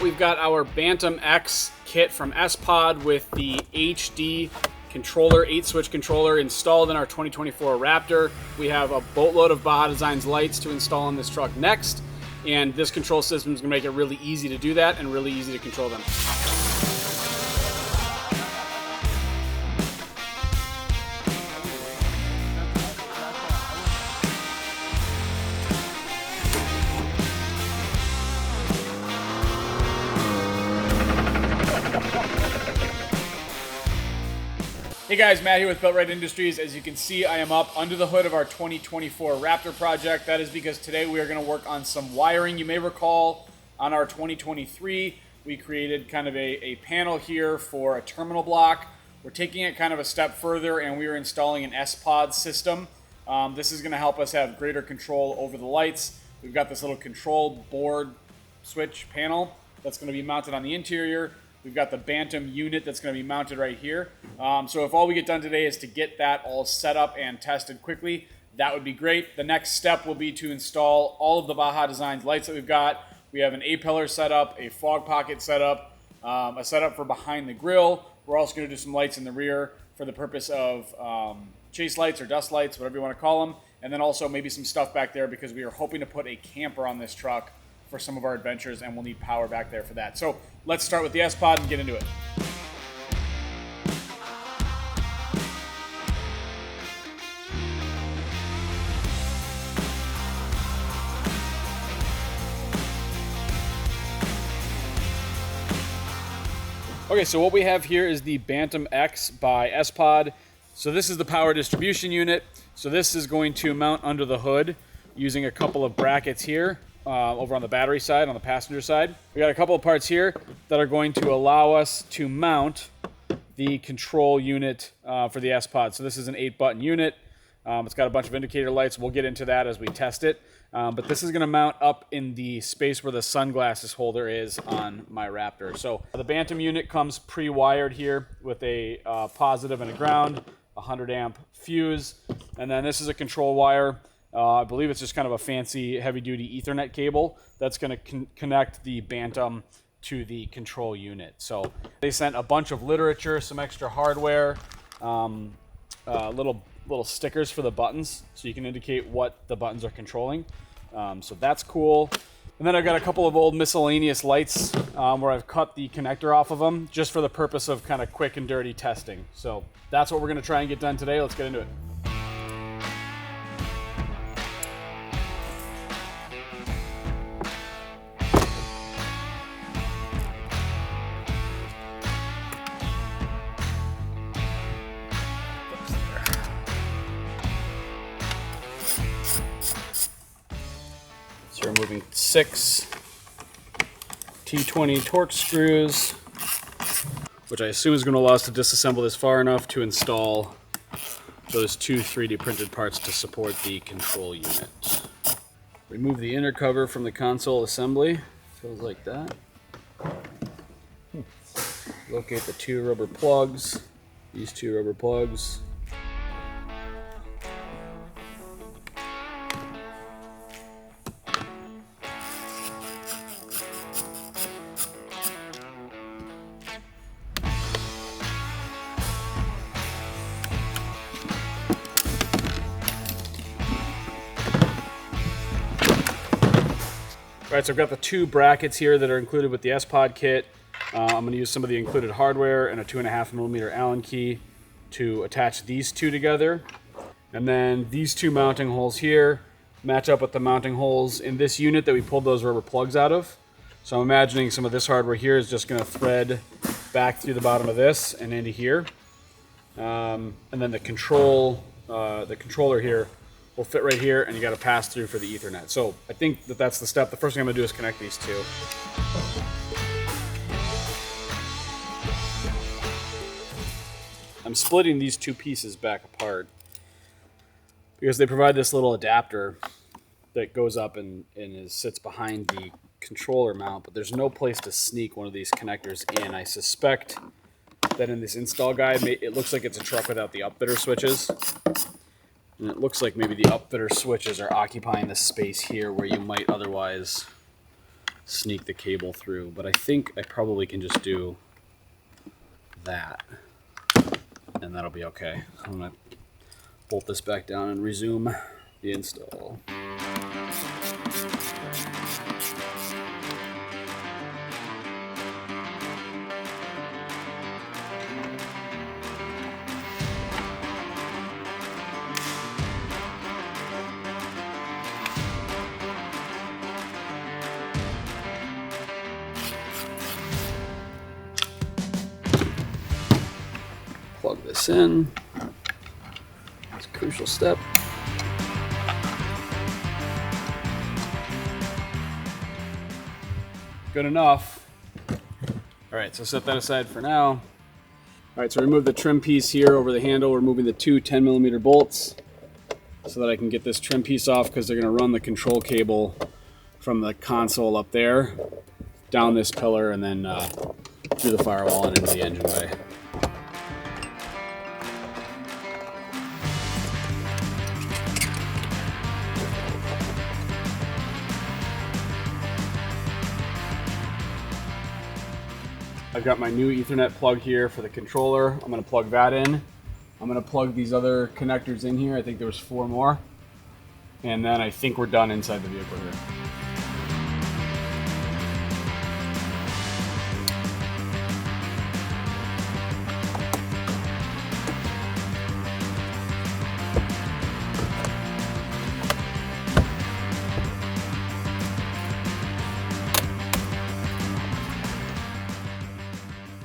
We've got our BantamX kit from sPOD with the HD controller, 8-switch controller installed in our 2024 Raptor. We have a boatload of Baja Designs lights to install on this truck next, and this control system is going to make it really easy to do that and really easy to control them. Hey guys, Matt here with BuiltRight Industries. As you can see, I am up under the hood of our 2024 Raptor project. That is because today we are going to work on some wiring. You may recall on our 2023, we created kind of a panel here for a terminal block. We're taking it kind of a step further and we are installing an sPOD system. This is going to help us have greater control over the lights. We've got this little control board switch panel that's going to be mounted on the interior. We've got the Bantam unit that's going to be mounted right here. So if all we get done today is to get that all set up and tested quickly, that would be great. The next step will be to install all of the Baja Designs lights that we've got. We have an A-pillar set up, a fog pocket set up, a setup for behind the grill. We're also going to do some lights in the rear for the purpose of chase lights or dust lights, whatever you want to call them. And then also maybe some stuff back there because we are hoping to put a camper on this truck for some of our adventures, and we'll need power back there for that. So let's start with the sPOD and get into it. Okay, so what we have here is the BantamX by sPOD. So this is the power distribution unit. So this is going to mount under the hood using a couple of brackets here. Over on the battery side, on the passenger side. We got a couple of parts here that are going to allow us to mount the control unit for the sPOD. So this is an 8-button unit. It's got a bunch of indicator lights. We'll get into that as we test it. But this is going to mount up in the space where the sunglasses holder is on my Raptor. So the Bantam unit comes pre-wired here with a positive and a ground, a 100 amp fuse, and then this is a control wire. I believe it's just kind of a fancy heavy-duty Ethernet cable that's going to connect the Bantam to the control unit. So they sent a bunch of literature, some extra hardware, little stickers for the buttons so you can indicate what the buttons are controlling. So that's cool. And then I've got a couple of old miscellaneous lights where I've cut the connector off of them just for the purpose of kind of quick and dirty testing. So that's what we're going to try and get done today. Let's get into it. So we're moving 6 T20 Torx screws, which I assume is going to allow us to disassemble this far enough to install those 2 3D printed parts to support the control unit. Remove the inner cover from the console assembly. Feels like that. Locate the 2 rubber plugs. These 2 rubber plugs. All right, so I've got the 2 brackets here that are included with the sPOD kit. I'm going to use some of the included hardware and a 2.5mm Allen key to attach these 2 together. And then these 2 mounting holes here match up with the mounting holes in this unit that we pulled those rubber plugs out of. So I'm imagining some of this hardware here is just going to thread back through the bottom of this and into here. And then the controller here will fit right here, and you got to pass through for the Ethernet. So I think that that's the step. The first thing I'm going to do is connect these 2. I'm splitting these 2 pieces back apart because they provide this little adapter that goes up and sits behind the controller mount, but there's no place to sneak one of these connectors in. I suspect that in this install guide, it looks like it's a truck without the upfitter switches. And it looks like maybe the upfitter switches are occupying the space here where you might otherwise sneak the cable through, but I think I probably can just do that, and that'll be okay. I'm gonna bolt this back down and resume the install. Plug this in. It's a crucial step. Good enough. All right, so set that aside for now. All right, so remove the trim piece here over the handle. We're removing the two 10mm bolts so that I can get this trim piece off, because they're going to run the control cable from the console up there down this pillar and then through the firewall and into the engine bay. I've got my new Ethernet plug here for the controller. I'm going to plug that in. I'm going to plug these other connectors in here. I think there was 4 more. And then I think we're done inside the vehicle here.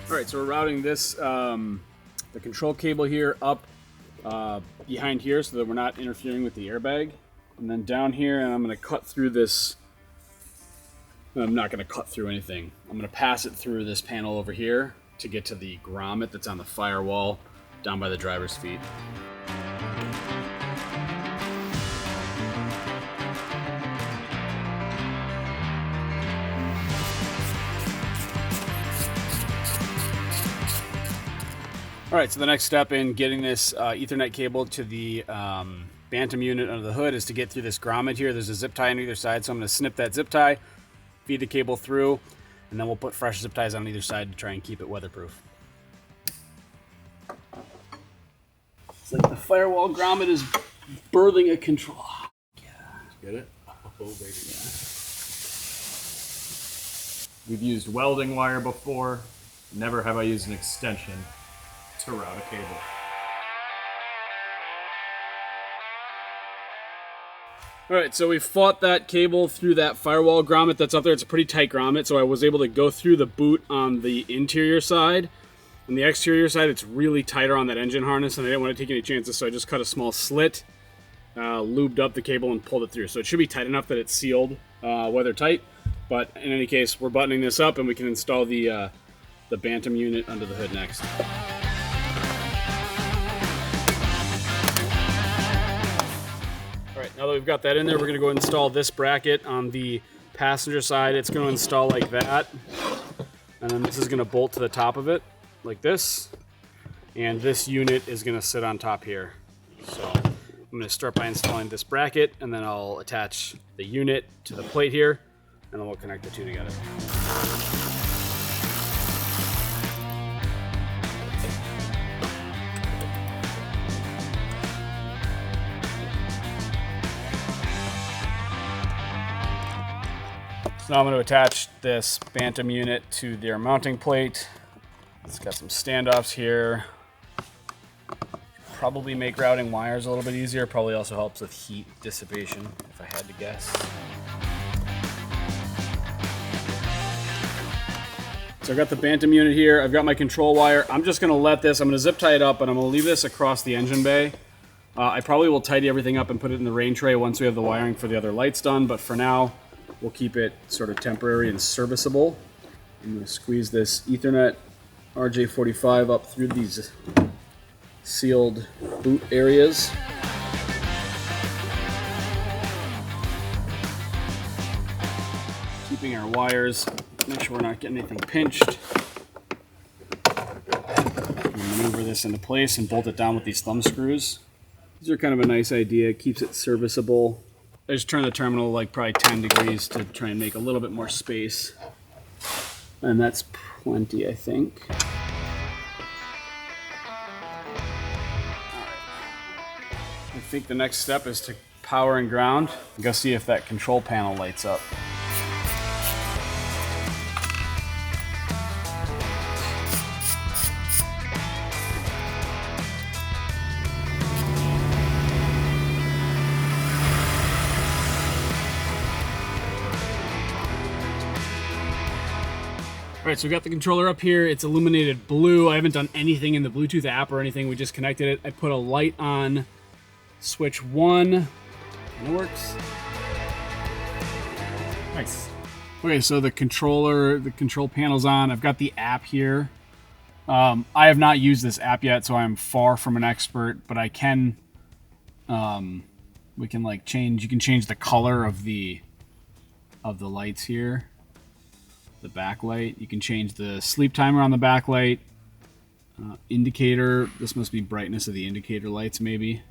All right, so we're routing this, the control cable here up behind here so that we're not interfering with the airbag. And then down here, and I'm going to cut through this. I'm not going to cut through anything. I'm going to pass it through this panel over here to get to the grommet that's on the firewall down by the driver's feet. All right, so the next step in getting this Ethernet cable to the Bantam unit under the hood is to get through this grommet here. There's a zip tie on either side, so I'm going to snip that zip tie, feed the cable through, and then we'll put fresh zip ties on either side to try and keep it weatherproof. It's like the firewall grommet is birthing a control. Yeah. Get it? Oh, baby. Yeah. We've used welding wire before. Never have I used an extension to route a cable. All right, so we fought that cable through that firewall grommet that's up there. It's a pretty tight grommet, so I was able to go through the boot on the interior side. On the exterior side, it's really tighter on that engine harness, and I didn't want to take any chances, so I just cut a small slit, lubed up the cable, and pulled it through. So it should be tight enough that it's sealed, weather tight. But in any case, we're buttoning this up, and we can install the Bantam unit under the hood next. Now that we've got that in there, we're going to go install this bracket on the passenger side. It's going to install like that. And then this is going to bolt to the top of it, like this. And this unit is going to sit on top here. So I'm going to start by installing this bracket, and then I'll attach the unit to the plate here, and then we'll connect the two together. Now I'm going to attach this Bantam unit to their mounting plate. It's got some standoffs here. Probably make routing wires a little bit easier. Probably also helps with heat dissipation, if I had to guess. So I've got the Bantam unit here. I've got my control wire. I'm just going to let this, I'm going to zip tie it up, and I'm going to leave this across the engine bay. I probably will tidy everything up and put it in the rain tray once we have the wiring for the other lights done, but for now, we'll keep it sort of temporary and serviceable. I'm going to squeeze this Ethernet RJ45 up through these sealed boot areas. Keeping our wires, make sure we're not getting anything pinched. Maneuver this into place and bolt it down with these thumb screws. These are kind of a nice idea, keeps it serviceable. I just turned the terminal like probably 10 degrees to try and make a little bit more space. And that's plenty, I think. I think the next step is to power and ground. Go see if that control panel lights up. All right, so we got the controller up here. It's illuminated blue. I haven't done anything in the Bluetooth app or anything. We just connected it. I put a light on switch 1, and it works. Nice. Okay, so the control panel's on. I've got the app here. I have not used this app yet, so I'm far from an expert, but I can, we can like change, you can change the color of the lights here. The backlight. You can change the sleep timer on the backlight. Indicator. This must be brightness of the indicator lights, maybe.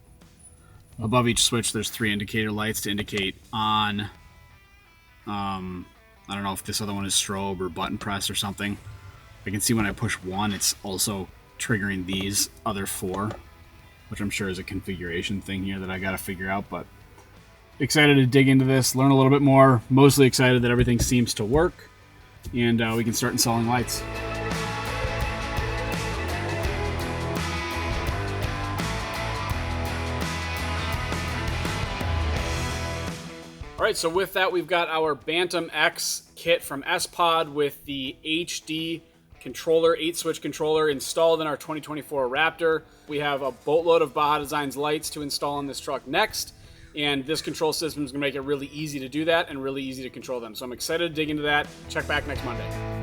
Above each switch, there's 3 indicator lights to indicate on. I don't know if this other one is strobe or button press or something. I can see when I push 1, it's also triggering these other 4, which I'm sure is a configuration thing here that I got to figure out. But excited to dig into this, learn a little bit more. Mostly excited that everything seems to work. And we can start installing lights. All right, so with that, we've got our BantamX kit from sPOD with the HD controller, 8-switch controller installed in our 2024 Raptor. We have a boatload of Baja Designs lights to install on this truck next. And this control system is going to make it really easy to do that and really easy to control them. So I'm excited to dig into that. Check back next Monday.